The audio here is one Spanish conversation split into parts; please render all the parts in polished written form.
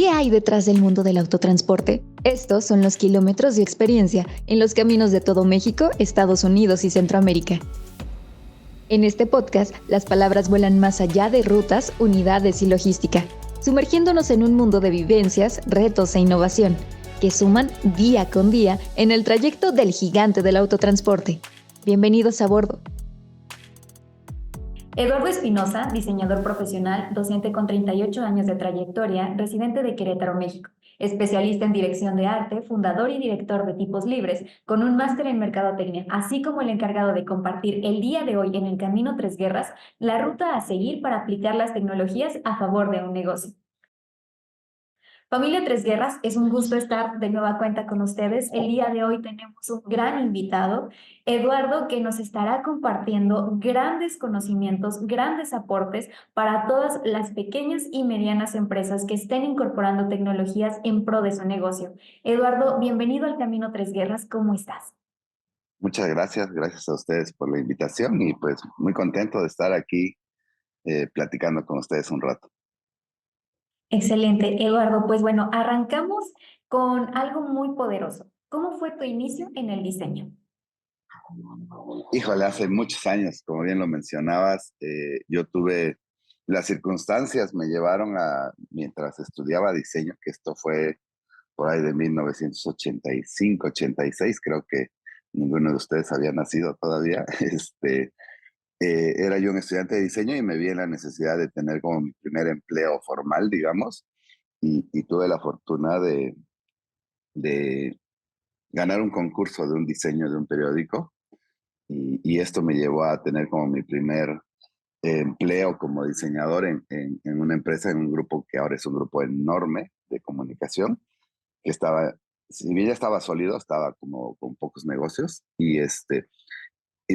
¿Qué hay detrás del mundo del autotransporte? Estos son los kilómetros de experiencia en los caminos de todo México, Estados Unidos y Centroamérica. En este podcast, las palabras vuelan más allá de rutas, unidades y logística, sumergiéndonos en un mundo de vivencias, retos e innovación, que suman día con día en el trayecto del gigante del autotransporte. Bienvenidos a bordo. Eduardo Espinosa, diseñador profesional, docente con 38 años de trayectoria, residente de Querétaro, México, especialista en dirección de arte, fundador y director de Tipos Libres, con un máster en mercadotecnia, así como el encargado de compartir el día de hoy en el Camino Tres Guerras la ruta a seguir para aplicar las tecnologías a favor de un negocio. Familia Tres Guerras, es un gusto estar de nueva cuenta con ustedes. El día de hoy tenemos un gran invitado, Eduardo, que nos estará compartiendo grandes conocimientos, grandes aportes para todas las pequeñas y medianas empresas que estén incorporando tecnologías en pro de su negocio. Eduardo, bienvenido al Camino Tres Guerras, ¿cómo estás? Muchas gracias a ustedes por la invitación y pues muy contento de estar aquí platicando con ustedes un rato. Excelente, Eduardo. Pues bueno, arrancamos con algo muy poderoso. ¿Cómo fue tu inicio en el diseño? Híjole, hace muchos años, como bien lo mencionabas, yo tuve, las circunstancias me llevaron mientras estudiaba diseño, que esto fue por ahí de 1985, 86, creo que ninguno de ustedes había nacido todavía. Era yo un estudiante de diseño y me vi en la necesidad de tener como mi primer empleo formal, digamos, y tuve la fortuna de ganar un concurso de un diseño de un periódico y esto me llevó a tener como mi primer empleo como diseñador en una empresa, en un grupo que ahora es un grupo enorme de comunicación, que estaba, si bien ya estaba sólido, estaba como con pocos negocios y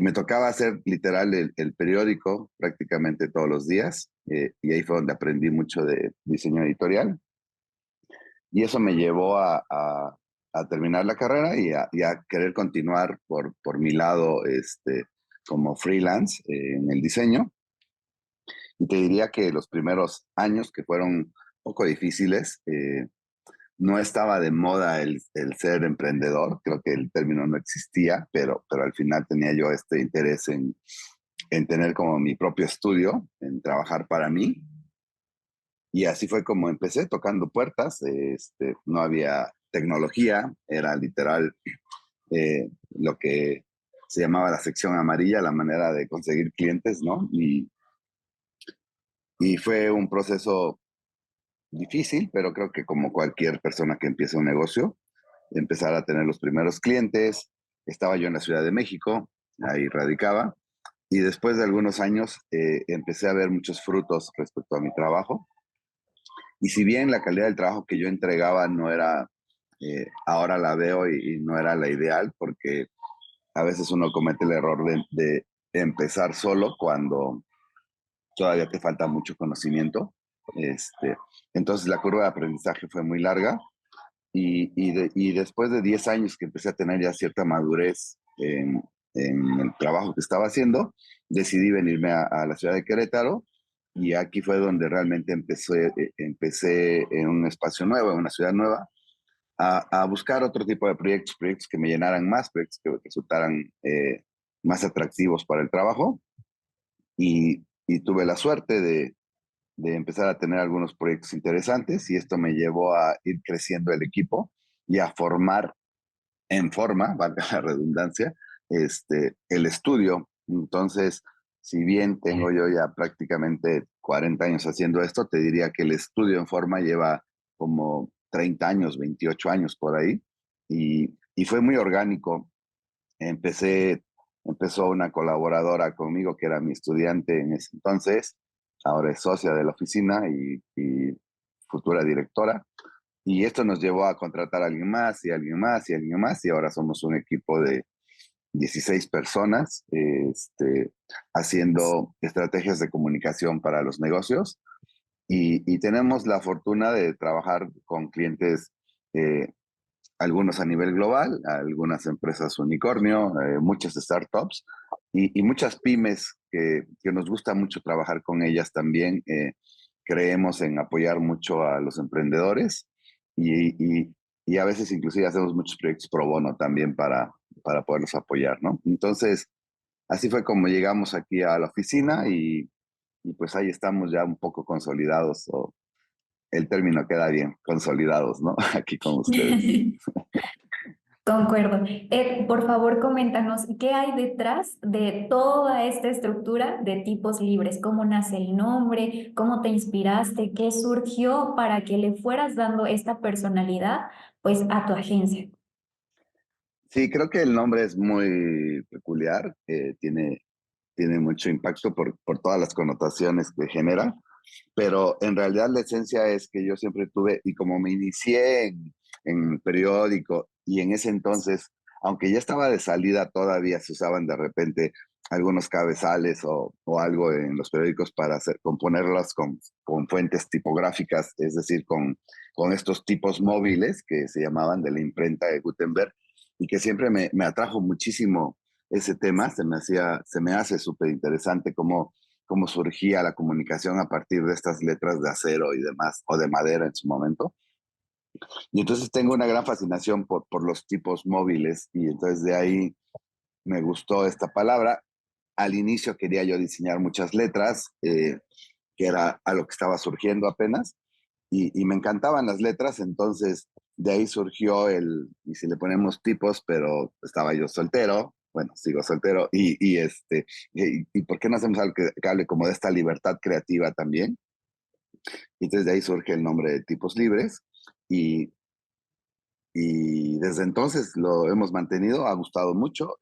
me tocaba hacer literal el periódico prácticamente todos los días y ahí fue donde aprendí mucho de diseño editorial. Y eso me llevó a terminar la carrera y a querer continuar por mi lado como freelance en el diseño. Y te diría que los primeros años, que fueron un poco difíciles, no estaba de moda el ser emprendedor, creo que el término no existía, pero al final tenía yo este interés en tener como mi propio estudio, en trabajar para mí. Y así fue como empecé, tocando puertas. No había tecnología, era literal lo que se llamaba la sección amarilla, la manera de conseguir clientes, ¿no? Y fue un proceso difícil, pero creo que como cualquier persona que empieza un negocio, empezar a tener los primeros clientes. Estaba yo en la Ciudad de México, ahí radicaba, y después de algunos años empecé a ver muchos frutos respecto a mi trabajo. Y si bien la calidad del trabajo que yo entregaba no era, ahora la veo y no era la ideal, porque a veces uno comete el error de empezar solo cuando todavía te falta mucho conocimiento. Entonces la curva de aprendizaje fue muy larga y después de 10 años que empecé a tener ya cierta madurez en el trabajo que estaba haciendo, decidí venirme a la ciudad de Querétaro y aquí fue donde realmente empecé en un espacio nuevo, en una ciudad nueva, a buscar otro tipo de proyectos que me llenaran más, proyectos que resultaran más atractivos para el trabajo y tuve la suerte de empezar a tener algunos proyectos interesantes y esto me llevó a ir creciendo el equipo y a formar en forma, valga la redundancia, el estudio. Entonces, si bien tengo yo ya prácticamente 40 años haciendo esto, te diría que el estudio en forma lleva como 30 años, 28 años por ahí, y fue muy orgánico. Empezó una colaboradora conmigo que era mi estudiante en ese entonces, ahora es socia de la oficina y futura directora. Y esto nos llevó a contratar a alguien más y a alguien más y a alguien más y ahora somos un equipo de 16 personas haciendo estrategias de comunicación para los negocios y tenemos la fortuna de trabajar con clientes algunos a nivel global, algunas empresas unicornio, muchas startups y muchas pymes que nos gusta mucho trabajar con ellas también creemos en apoyar mucho a los emprendedores y a veces inclusive hacemos muchos proyectos pro bono también para poderlos apoyar, ¿no? Entonces, así fue como llegamos aquí a la oficina y pues ahí estamos ya un poco consolidados, o el término queda bien, consolidados, ¿no? Aquí con ustedes. Concuerdo. Ed, por favor, coméntanos qué hay detrás de toda esta estructura de tipos libres, cómo nace el nombre, cómo te inspiraste, qué surgió para que le fueras dando esta personalidad, pues, a tu agencia. Sí, creo que el nombre es muy peculiar, tiene mucho impacto por todas las connotaciones que genera, pero en realidad la esencia es que yo siempre tuve, y como me inicié en periódico, y en ese entonces, aunque ya estaba de salida, todavía se usaban de repente algunos cabezales o algo en los periódicos para componerlas con fuentes tipográficas, es decir, con estos tipos móviles que se llamaban de la imprenta de Gutenberg, y que siempre me atrajo muchísimo ese tema, se me hace súper interesante cómo surgía la comunicación a partir de estas letras de acero y demás, o de madera en su momento. Y entonces tengo una gran fascinación por los tipos móviles, y entonces de ahí me gustó esta palabra. Al inicio quería yo diseñar muchas letras, que era a lo que estaba surgiendo apenas, y me encantaban las letras, entonces de ahí surgió y si le ponemos tipos, pero estaba yo soltero, bueno, sigo soltero, y ¿por qué no hacemos algo que hable como de esta libertad creativa también? Y entonces de ahí surge el nombre de Tipos Libres, y, y desde entonces lo hemos mantenido, ha gustado mucho,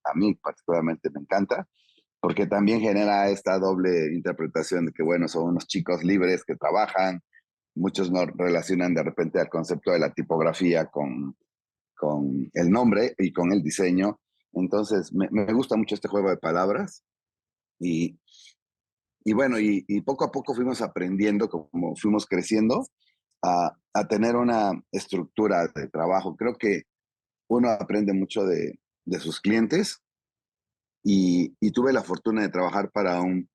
a mí particularmente me encanta, porque también genera esta doble interpretación de que, bueno, son unos chicos libres que trabajan. Muchos no relacionan de repente al concepto de la tipografía con el nombre y con el diseño. Entonces, me gusta mucho este juego de palabras, y, y bueno, y poco a poco fuimos aprendiendo, como fuimos creciendo, a tener una estructura de trabajo. Creo que uno aprende mucho de sus clientes, y tuve la fortuna de trabajar para un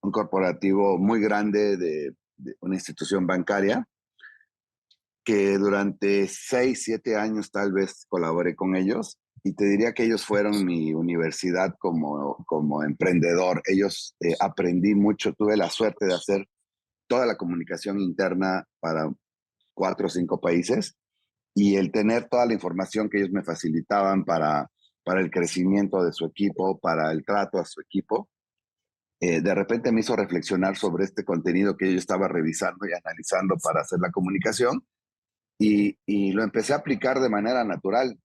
corporativo muy grande de una institución bancaria, que durante 6, 7 años tal vez colaboré con ellos, y te diría que ellos fueron mi universidad como emprendedor. Ellos aprendí mucho, tuve la suerte de hacer toda la comunicación interna para 4 o 5 países, y el tener toda la información que ellos me facilitaban para el crecimiento de su equipo, para el trato a su equipo, de repente me hizo reflexionar sobre este contenido que yo estaba revisando y analizando para hacer la comunicación, y lo empecé a aplicar de manera natural.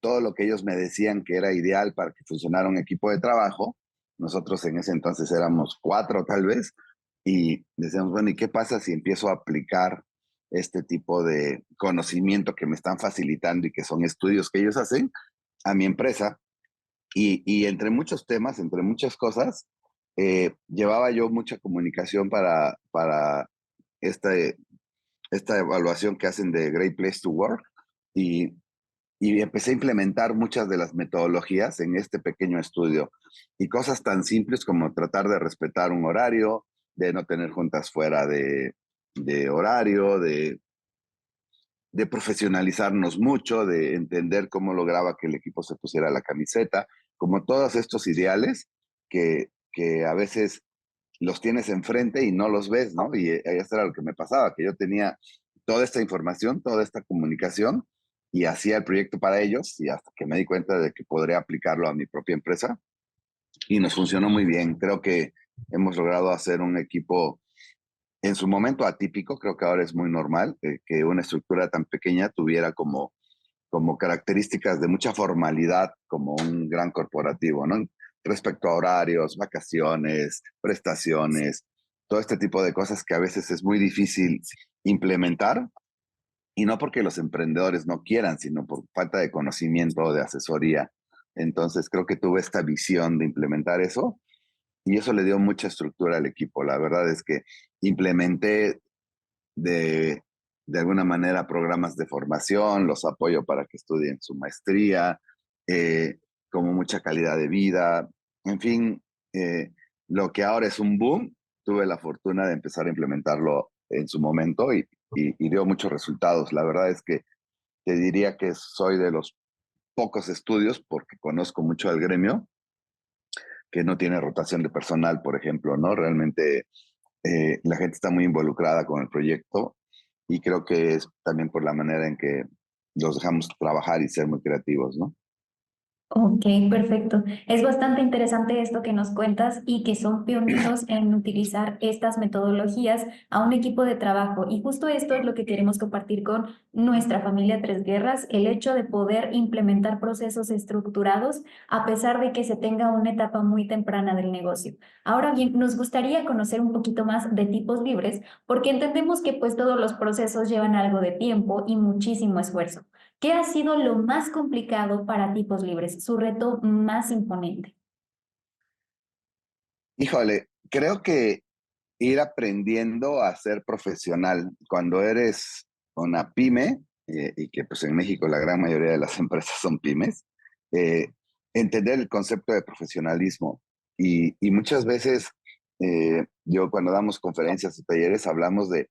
Todo lo que ellos me decían que era ideal para que funcionara un equipo de trabajo, nosotros en ese entonces éramos 4 tal vez, y decíamos, bueno, ¿y qué pasa si empiezo a aplicar este tipo de conocimiento que me están facilitando y que son estudios que ellos hacen a mi empresa? Y entre muchos temas, entre muchas cosas, llevaba yo mucha comunicación para este, esta evaluación que hacen de Great Place to Work, y, y empecé a implementar muchas de las metodologías en este pequeño estudio, y cosas tan simples como tratar de respetar un horario, de no tener juntas fuera de horario, de profesionalizarnos mucho, de entender cómo lograba que el equipo se pusiera la camiseta, como todos estos ideales que a veces los tienes enfrente y no los ves, ¿no? Y eso era lo que me pasaba, que yo tenía toda esta información, toda esta comunicación, y hacía el proyecto para ellos, y hasta que me di cuenta de que podría aplicarlo a mi propia empresa, y nos funcionó muy bien. Creo que hemos logrado hacer un equipo en su momento atípico. Creo que ahora es muy normal que una estructura tan pequeña tuviera como características de mucha formalidad, como un gran corporativo, ¿no? Respecto a horarios, vacaciones, prestaciones, todo este tipo de cosas que a veces es muy difícil implementar, y no porque los emprendedores no quieran, sino por falta de conocimiento o de asesoría. Entonces creo que tuve esta visión de implementar eso, y eso le dio mucha estructura al equipo. La verdad es que implementé de, de alguna manera programas de formación, los apoyo para que estudien su maestría, eh, como mucha calidad de vida, en fin, lo que ahora es un boom, tuve la fortuna de empezar a implementarlo en su momento y dio muchos resultados. La verdad es que te diría que soy de los pocos estudios, porque conozco mucho al gremio, que no tiene rotación de personal, por ejemplo, ¿no? Realmente la gente está muy involucrada con el proyecto y creo que es también por la manera en que los dejamos trabajar y ser muy creativos, ¿no? Ok, perfecto. Es bastante interesante esto que nos cuentas y que son pioneros en utilizar estas metodologías a un equipo de trabajo. Y justo esto es lo que queremos compartir con nuestra familia Tres Guerras, el hecho de poder implementar procesos estructurados a pesar de que se tenga una etapa muy temprana del negocio. Ahora bien, nos gustaría conocer un poquito más de tipos libres porque entendemos que pues todos los procesos llevan algo de tiempo y muchísimo esfuerzo. ¿Qué ha sido lo más complicado para tipos libres, su reto más imponente? Híjole, creo que ir aprendiendo a ser profesional. Cuando eres una pyme, y que pues en México la gran mayoría de las empresas son pymes, eh, entender el concepto de profesionalismo. Y muchas veces yo cuando damos conferencias y talleres hablamos de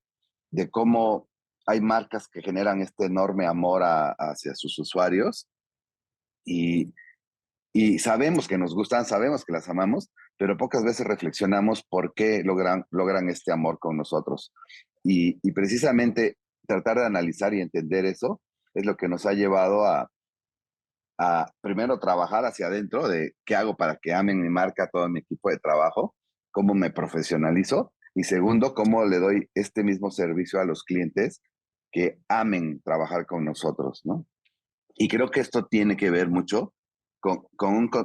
cómo hay marcas que generan este enorme amor hacia sus usuarios y, y sabemos que nos gustan, sabemos que las amamos, pero pocas veces reflexionamos por qué logran este amor con nosotros. Y precisamente tratar de analizar y entender eso es lo que nos ha llevado a primero trabajar hacia adentro de qué hago para que amen mi marca, todo mi equipo de trabajo, cómo me profesionalizo y segundo, cómo le doy este mismo servicio a los clientes que amen trabajar con nosotros, ¿no? Y creo que esto tiene que ver mucho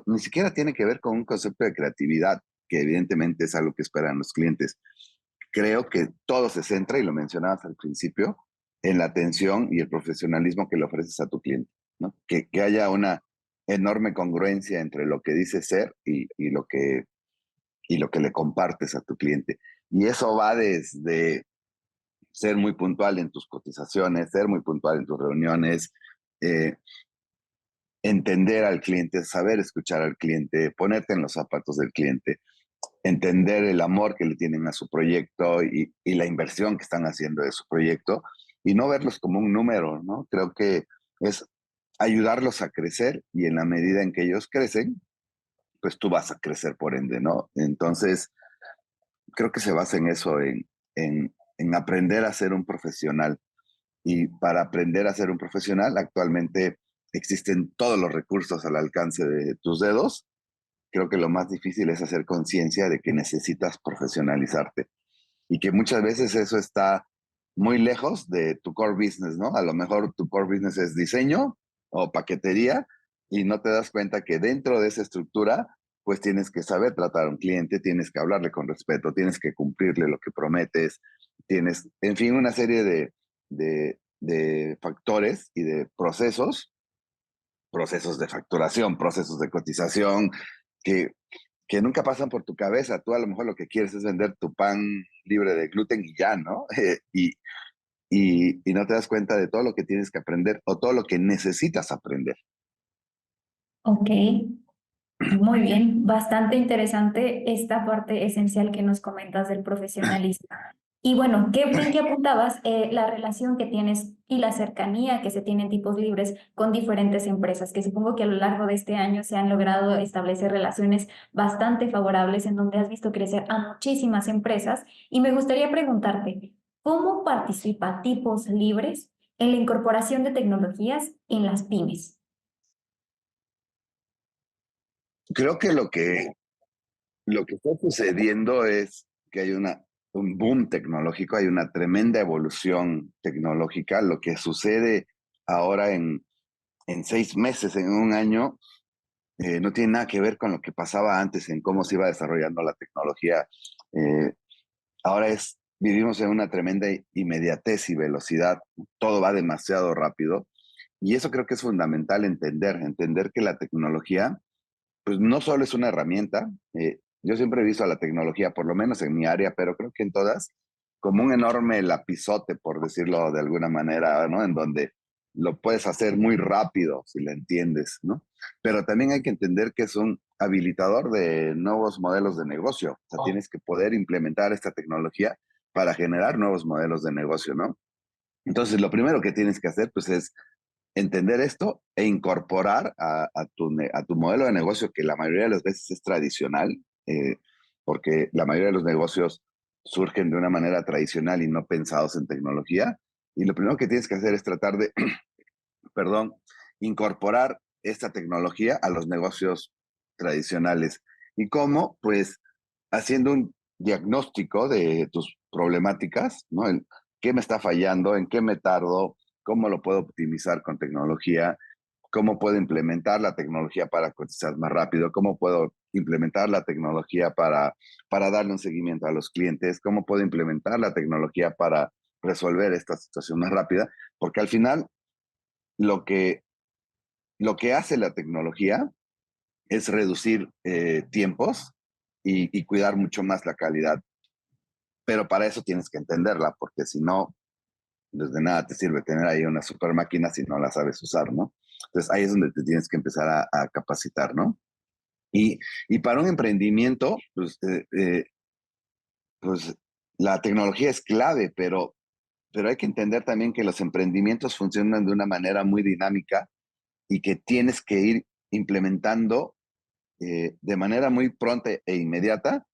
ni siquiera tiene que ver con un concepto de creatividad, que evidentemente es algo que esperan los clientes. Creo que todo se centra, y lo mencionabas al principio, en la atención y el profesionalismo que le ofreces a tu cliente, ¿no? Que haya una enorme congruencia entre lo que dices ser y lo que le compartes a tu cliente. Y eso va desde ser muy puntual en tus cotizaciones, ser muy puntual en tus reuniones, eh, entender al cliente, saber escuchar al cliente, ponerte en los zapatos del cliente, entender el amor que le tienen a su proyecto y la inversión que están haciendo de su proyecto y no verlos como un número, ¿no? Creo que es ayudarlos a crecer y en la medida en que ellos crecen, pues tú vas a crecer por ende, ¿no? Entonces, creo que se basa en eso, en aprender a ser un profesional. Y para aprender a ser un profesional, actualmente existen todos los recursos al alcance de tus dedos. Creo que lo más difícil es hacer conciencia de que necesitas profesionalizarte y que muchas veces eso está muy lejos de tu core business, ¿no? A lo mejor tu core business es diseño o paquetería y no te das cuenta que dentro de esa estructura, pues tienes que saber tratar a un cliente, tienes que hablarle con respeto, tienes que cumplirle lo que prometes, tienes, en fin, una serie de factores y de procesos de facturación, procesos de cotización, que que nunca pasan por tu cabeza. Tú a lo mejor lo que quieres es vender tu pan libre de gluten y ya, ¿no? Y no te das cuenta de todo lo que tienes que aprender o todo lo que necesitas aprender. Ok, muy bien, bastante interesante esta parte esencial que nos comentas del profesionalismo. Y bueno, qué bien que apuntabas la relación que tienes y la cercanía que se tiene en tipos libres con diferentes empresas, que supongo que a lo largo de este año se han logrado establecer relaciones bastante favorables en donde has visto crecer a muchísimas empresas. Y me gustaría preguntarte, ¿cómo participa tipos libres en la incorporación de tecnologías en las pymes? Creo que lo que está sucediendo es que hay un boom tecnológico, hay una tremenda evolución tecnológica. Lo que sucede ahora en 6 meses, en un año, no tiene nada que ver con lo que pasaba antes en cómo se iba desarrollando la tecnología. Eh, Ahora vivimos en una tremenda inmediatez y velocidad, todo va demasiado rápido y eso creo que es fundamental entender que la tecnología, pues no solo es una herramienta, yo siempre he visto a la tecnología, por lo menos en mi área, pero creo que en todas, como un enorme lapizote, por decirlo de alguna manera, ¿no? En donde lo puedes hacer muy rápido si la entiendes, ¿no? Pero también hay que entender que es un habilitador de nuevos modelos de negocio. O sea, tienes que poder implementar esta tecnología para generar nuevos modelos de negocio, ¿no? Entonces, lo primero que tienes que hacer, pues, es entender esto e incorporar a tu modelo de negocio, que la mayoría de las veces es tradicional, porque la mayoría de los negocios surgen de una manera tradicional y no pensados en tecnología. Y lo primero que tienes que hacer es tratar de, perdón, incorporar esta tecnología a los negocios tradicionales. ¿Y cómo? Pues haciendo un diagnóstico de tus problemáticas, ¿no? ¿Qué me está fallando? ¿En qué me tardo? ¿Cómo lo puedo optimizar con tecnología? ¿Cómo puedo implementar la tecnología para cotizar más rápido? ¿Cómo puedo implementar la tecnología para darle un seguimiento a los clientes? ¿Cómo puedo implementar la tecnología para resolver esta situación más rápida? Porque al final lo que, lo que hace la tecnología es reducir tiempos y cuidar mucho más la calidad. Pero para eso tienes que entenderla, porque si no, pues de nada te sirve tener ahí una super máquina si no la sabes usar, ¿no? Entonces ahí es donde te tienes que empezar a capacitar, ¿no? Y, y para un emprendimiento, pues la tecnología es clave, pero hay que entender también que los emprendimientos funcionan de una manera muy dinámica y que tienes que ir implementando de manera muy pronta e inmediata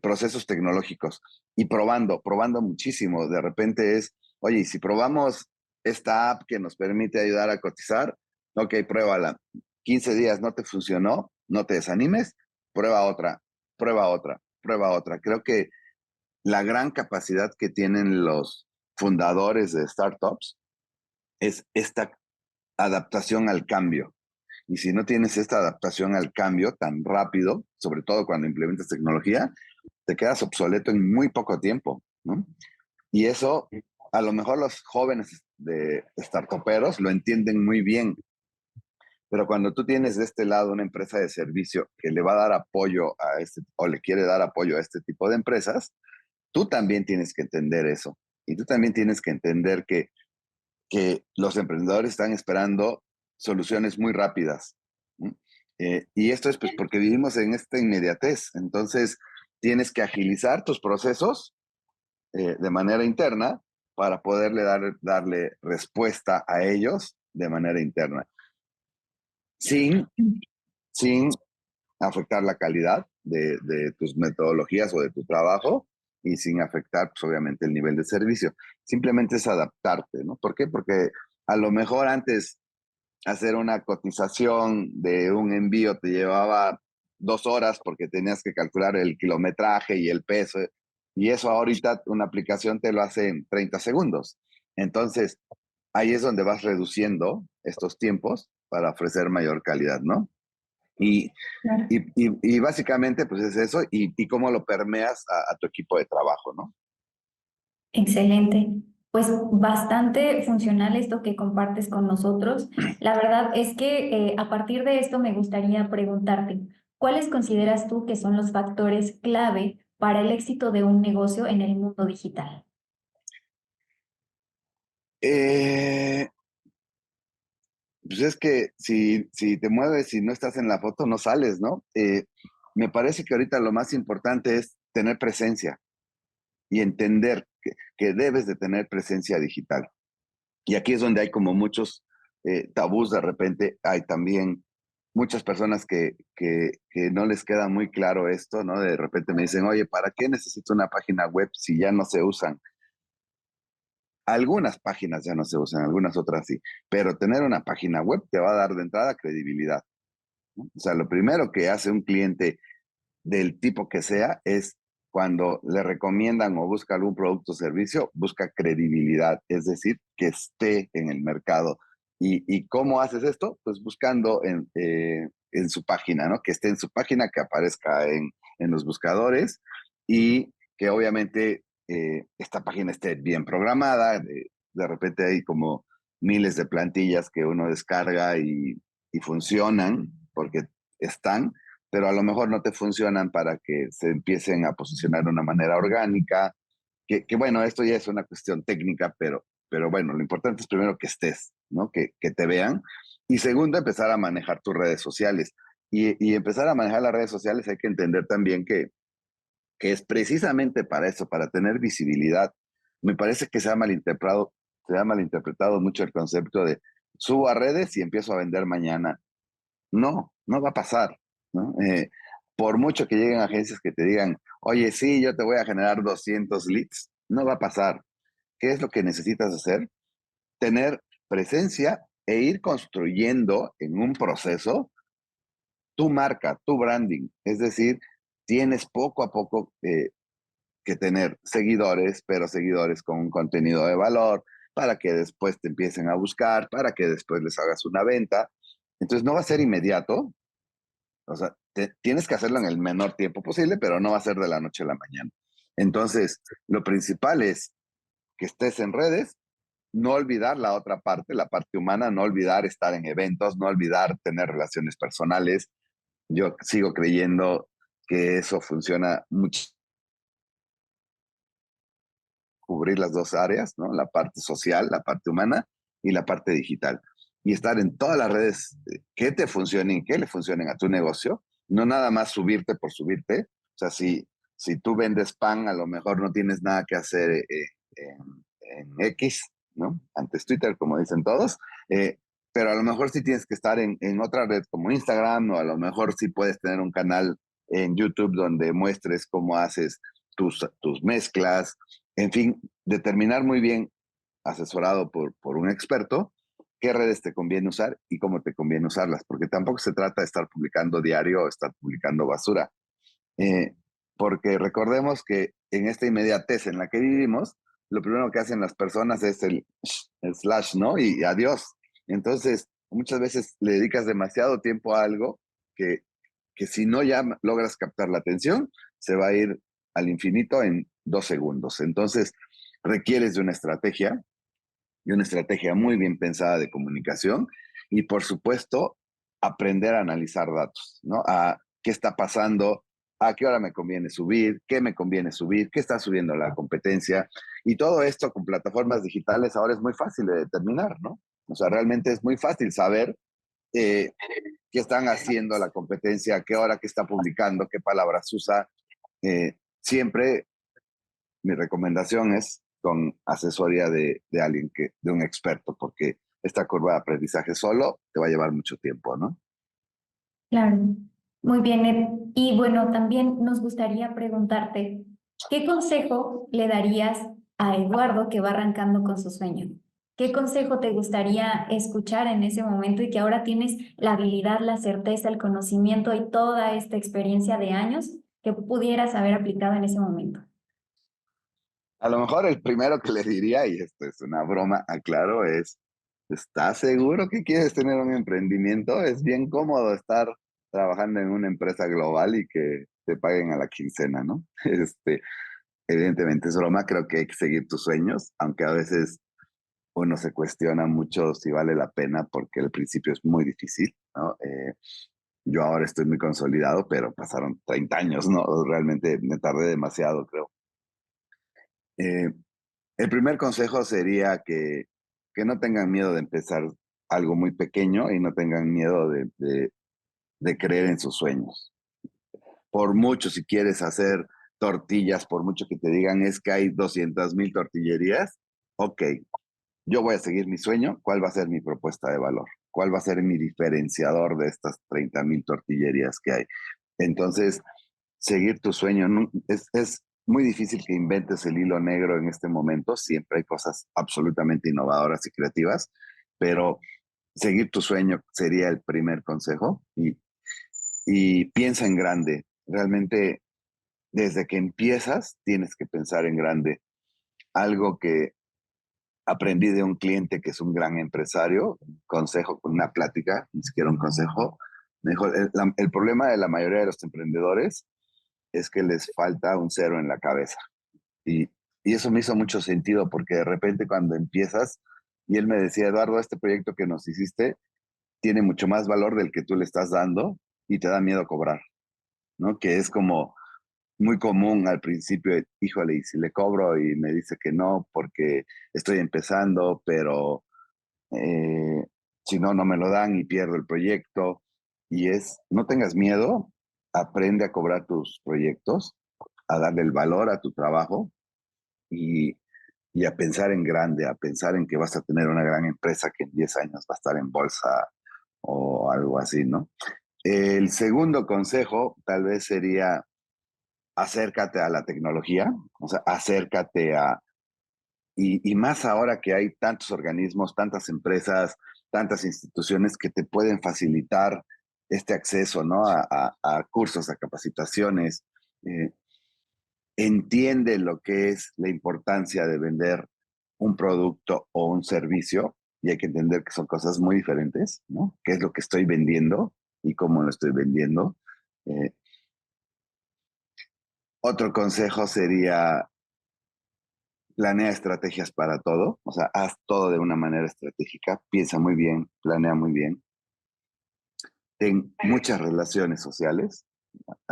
procesos tecnológicos y probando muchísimo. De repente es, oye, y si probamos esta app que nos permite ayudar a cotizar, ok, pruébala. 15 días no te funcionó, no te desanimes, prueba otra, prueba otra, prueba otra. Creo que la gran capacidad que tienen los fundadores de startups es esta adaptación al cambio. Y si no tienes esta adaptación al cambio tan rápido, sobre todo cuando implementas tecnología, te quedas obsoleto en muy poco tiempo, ¿no? Y eso, a lo mejor los jóvenes de startuperos lo entienden muy bien, pero cuando tú tienes de este lado una empresa de servicio que le va a dar apoyo a este, o le quiere dar apoyo a este tipo de empresas, tú también tienes que entender eso. Y tú también tienes que entender que los emprendedores están esperando soluciones muy rápidas. ¿No? Y esto es pues porque vivimos en esta inmediatez. Entonces, tienes que agilizar tus procesos de manera interna para poderle darle respuesta a ellos de manera interna, sin, sin afectar la calidad de tus metodologías o de tu trabajo y sin afectar, pues obviamente, el nivel de servicio. Simplemente es adaptarte, ¿no? ¿Por qué? Porque a lo mejor antes hacer una cotización de un envío te llevaba 2 horas porque tenías que calcular el kilometraje y el peso, y eso ahorita una aplicación te lo hace en 30 segundos. Entonces, ahí es donde vas reduciendo estos tiempos para ofrecer mayor calidad, ¿no? Y, Claro. y básicamente, pues es eso, y cómo lo permeas a tu equipo de trabajo, ¿no? Excelente. Pues bastante funcional esto que compartes con nosotros. La verdad es que a partir de esto me gustaría preguntarte, ¿cuáles consideras tú que son los factores clave para el éxito de un negocio en el mundo digital? Eh, pues es que si te mueves y no estás en la foto, no sales, ¿no? Me parece que ahorita lo más importante es tener presencia y entender que debes de tener presencia digital. Y aquí es donde hay como muchos tabús de repente. Hay también muchas personas que no les queda muy claro esto, ¿no? De repente me dicen, oye, ¿para qué necesito una página web si ya no se usan? Algunas páginas ya no se usan, algunas otras sí, pero tener una página web te va a dar de entrada credibilidad, ¿no? O sea, lo primero que hace un cliente del tipo que sea es cuando le recomiendan o busca algún producto o servicio, busca credibilidad, es decir, que esté en el mercado. ¿Y cómo haces esto? Pues buscando en su página, ¿no? Que esté en su página, que aparezca en los buscadores y que obviamente esta página esté bien programada. De repente hay como miles de plantillas que uno descarga y funcionan porque están, pero a lo mejor no te funcionan para que se empiecen a posicionar de una manera orgánica, que bueno, esto ya es una cuestión técnica, pero bueno, lo importante es primero que estés. ¿no? Que te vean. Y segundo, empezar a manejar tus redes sociales. Y empezar a manejar las redes sociales hay que entender también que es precisamente para eso, para tener visibilidad. Me parece que se ha malinterpretado mucho el concepto de subo a redes y empiezo a vender mañana. No, no va a pasar, ¿no? Por mucho que lleguen agencias que te digan, oye, sí, yo te voy a generar 200 leads, no va a pasar. ¿Qué es lo que necesitas hacer? Tener presencia e ir construyendo en un proceso tu marca, tu branding. Es decir, tienes poco a poco que tener seguidores, pero seguidores con un contenido de valor, para que después te empiecen a buscar, para que después les hagas una venta. Entonces no va a ser inmediato, o sea, tienes que hacerlo en el menor tiempo posible, pero no va a ser de la noche a la mañana. Entonces, lo principal es que estés en redes, no olvidar la otra parte, la parte humana, no olvidar estar en eventos, no olvidar tener relaciones personales. Yo sigo creyendo que eso funciona mucho, cubrir las dos áreas, ¿no? La parte social, la parte humana y la parte digital. Y estar en todas las redes que te funcionen, que le funcionen a tu negocio, no nada más subirte por subirte. O sea, si tú vendes pan, a lo mejor no tienes nada que hacer en X, ¿no? Antes Twitter, como dicen todos. Pero a lo mejor sí tienes que estar en otra red como Instagram, o a lo mejor sí puedes tener un canal en YouTube donde muestres cómo haces tus mezclas, en fin, determinar muy bien, asesorado por un experto, qué redes te conviene usar y cómo te conviene usarlas, porque tampoco se trata de estar publicando diario o estar publicando basura. Eh, Porque recordemos que en esta inmediatez en la que vivimos, lo primero que hacen las personas es el slash, ¿no? Y adiós. Entonces, muchas veces le dedicas demasiado tiempo a algo que, que si no ya logras captar la atención, se va a ir al infinito en 2 segundos. Entonces, requieres de una estrategia y una estrategia muy bien pensada de comunicación y, por supuesto, aprender a analizar datos, ¿no? A qué está pasando, a qué hora me conviene subir, qué me conviene subir, qué está subiendo la competencia. Y todo esto con plataformas digitales ahora es muy fácil de determinar, ¿no? O sea, realmente es muy fácil saber eh, qué están haciendo la competencia, qué hora que está publicando, qué palabras usa. Siempre mi recomendación es con asesoría de alguien de un experto, porque esta curva de aprendizaje solo te va a llevar mucho tiempo, ¿no? Claro, muy bien, Ed. Y bueno, también nos gustaría preguntarte, ¿qué consejo le darías a Eduardo que va arrancando con su sueño? ¿Qué consejo te gustaría escuchar en ese momento y que ahora tienes la habilidad, la certeza, el conocimiento y toda esta experiencia de años que pudieras haber aplicado en ese momento? A lo mejor el primero que le diría, y esto es una broma, aclaro, es, ¿estás seguro que quieres tener un emprendimiento? Es bien cómodo estar trabajando en una empresa global y que te paguen a la quincena, ¿no? Evidentemente es broma, creo que hay que seguir tus sueños, aunque a veces uno se cuestiona mucho si vale la pena porque al principio es muy difícil, ¿no? Yo ahora estoy muy consolidado, pero pasaron 30 años, ¿no? Realmente me tardé demasiado, creo. Eh, el primer consejo sería que no tengan miedo de empezar algo muy pequeño y no tengan miedo de creer en sus sueños. Por mucho, si quieres hacer tortillas, por mucho que te digan es que hay 200,000 tortillerías, ok, yo voy a seguir mi sueño, ¿cuál va a ser mi propuesta de valor? ¿Cuál va a ser mi diferenciador de estas 30,000 tortillerías que hay? Entonces, seguir tu sueño es muy difícil que inventes el hilo negro en este momento, siempre hay cosas absolutamente innovadoras y creativas, pero seguir tu sueño sería el primer consejo y piensa en grande. Realmente, desde que empiezas, tienes que pensar en grande. Algo que aprendí de un cliente que es un gran empresario, un consejo, una plática, ni siquiera un consejo. Me dijo, el problema de la mayoría de los emprendedores es que les falta un cero en la cabeza. Y, y eso me hizo mucho sentido porque de repente cuando empiezas, y él me decía, Eduardo, este proyecto que nos hiciste tiene mucho más valor del que tú le estás dando y te da miedo cobrar, ¿no? Que es como muy común al principio, híjole, y si le cobro y me dice que no porque estoy empezando, pero eh, si no, no me lo dan y pierdo el proyecto. Y no tengas miedo, aprende a cobrar tus proyectos, a darle el valor a tu trabajo y, y a pensar en grande, a pensar en que vas a tener una gran empresa que en 10 años va a estar en bolsa o algo así, ¿no? El segundo consejo tal vez sería acércate a la tecnología, o sea, acércate y más ahora que hay tantos organismos, tantas empresas, tantas instituciones que te pueden facilitar este acceso, ¿no? A cursos, a capacitaciones. Eh, Entiende lo que es la importancia de vender un producto o un servicio y hay que entender que son cosas muy diferentes, ¿no? ¿Qué es lo que estoy vendiendo y cómo lo estoy vendiendo? Eh, Otro consejo sería planea estrategias para todo, o sea, haz todo de una manera estratégica, piensa muy bien, planea muy bien, ten muchas relaciones sociales,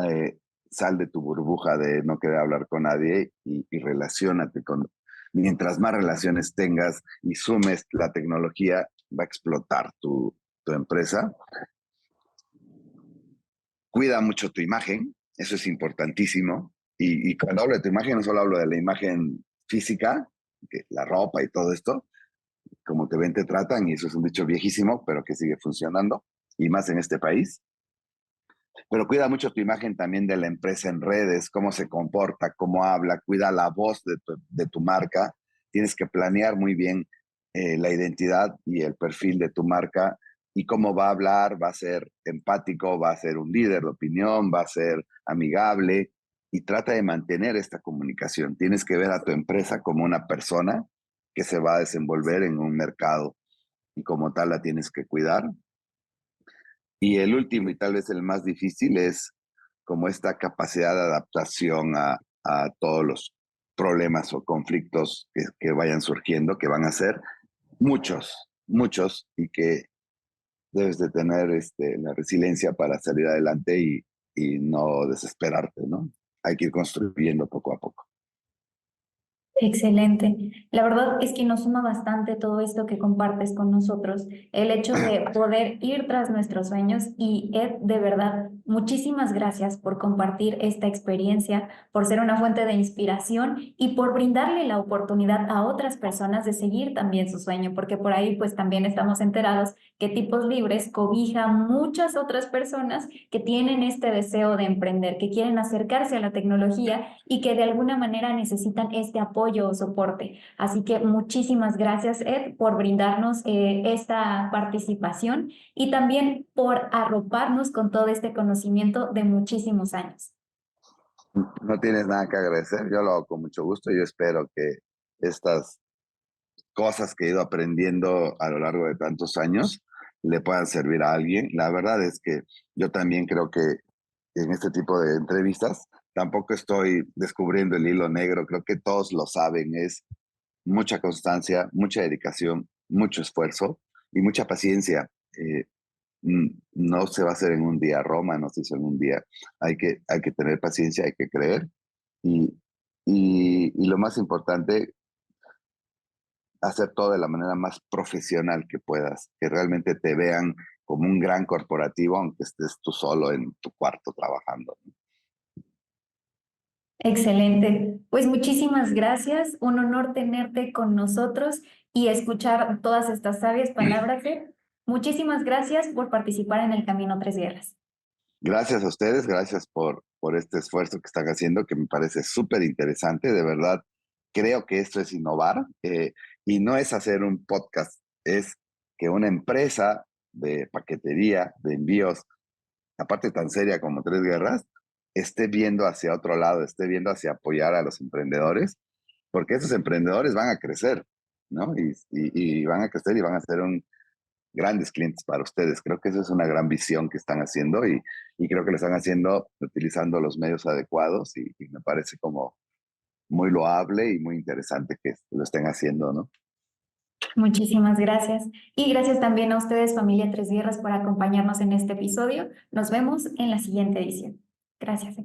eh, sal de tu burbuja de no querer hablar con nadie y relaciónate con... Mientras más relaciones tengas y sumes la tecnología, va a explotar tu empresa. Cuida mucho tu imagen, eso es importantísimo. Y cuando hablo de tu imagen, no solo hablo de la imagen física, que la ropa y todo esto, como te ven, te tratan, y eso es un dicho viejísimo, pero que sigue funcionando, y más en este país. Pero cuida mucho tu imagen también de la empresa en redes, cómo se comporta, cómo habla, cuida la voz de tu marca. Tienes que planear muy bien la identidad y el perfil de tu marca y cómo va a hablar, va a ser empático, va a ser un líder de opinión, va a ser amigable y trata de mantener esta comunicación. Tienes que ver a tu empresa como una persona que se va a desenvolver en un mercado y como tal la tienes que cuidar. Y el último, y tal vez el más difícil, es como esta capacidad de adaptación a todos los problemas o conflictos que vayan surgiendo, que van a ser muchos, muchos, y que debes de tener la resiliencia para salir adelante y no desesperarte, ¿no? Hay que ir construyendo poco a poco. Excelente. La verdad es que nos suma bastante todo esto que compartes con nosotros, el hecho de poder ir tras nuestros sueños y Ed, de verdad, muchísimas gracias por compartir esta experiencia, por ser una fuente de inspiración y por brindarle la oportunidad a otras personas de seguir también su sueño, porque por ahí pues también estamos enterados que Tipos Libres cobija muchas otras personas que tienen este deseo de emprender, que quieren acercarse a la tecnología y que de alguna manera necesitan este apoyo o soporte. Así que muchísimas gracias, Ed, por brindarnos esta participación y también por arroparnos con todo este conocimiento de muchísimos años. No tienes nada que agradecer, yo lo hago con mucho gusto y yo espero que estas cosas que he ido aprendiendo a lo largo de tantos años le puedan servir a alguien. La verdad es que yo también creo que en este tipo de entrevistas tampoco estoy descubriendo el hilo negro, creo que todos lo saben, es mucha constancia, mucha dedicación, mucho esfuerzo y mucha paciencia. No se va a hacer en un día, Roma no se hizo en un día. Hay que tener paciencia, hay que creer y, y lo más importante, hacer todo de la manera más profesional que puedas, que realmente te vean como un gran corporativo, aunque estés tú solo en tu cuarto trabajando. Excelente. Pues muchísimas gracias. Un honor tenerte con nosotros y escuchar todas estas sabias palabras. Ed. Muchísimas gracias por participar en el Camino Tres Guerras. Gracias a ustedes, gracias por este esfuerzo que están haciendo, que me parece súper interesante, de verdad. Creo que esto es innovar y no es hacer un podcast, es que una empresa de paquetería, de envíos, aparte tan seria como Tres Guerras, esté viendo hacia otro lado, esté viendo hacia apoyar a los emprendedores, porque esos emprendedores van a crecer, ¿no? Y van a crecer y van a ser grandes clientes para ustedes. Creo que esa es una gran visión que están haciendo y creo que lo están haciendo utilizando los medios adecuados y me parece como muy loable y muy interesante que lo estén haciendo, ¿no? Muchísimas gracias. Y gracias también a ustedes, familia Tres Guerras, por acompañarnos en este episodio. Nos vemos en la siguiente edición. Gracias.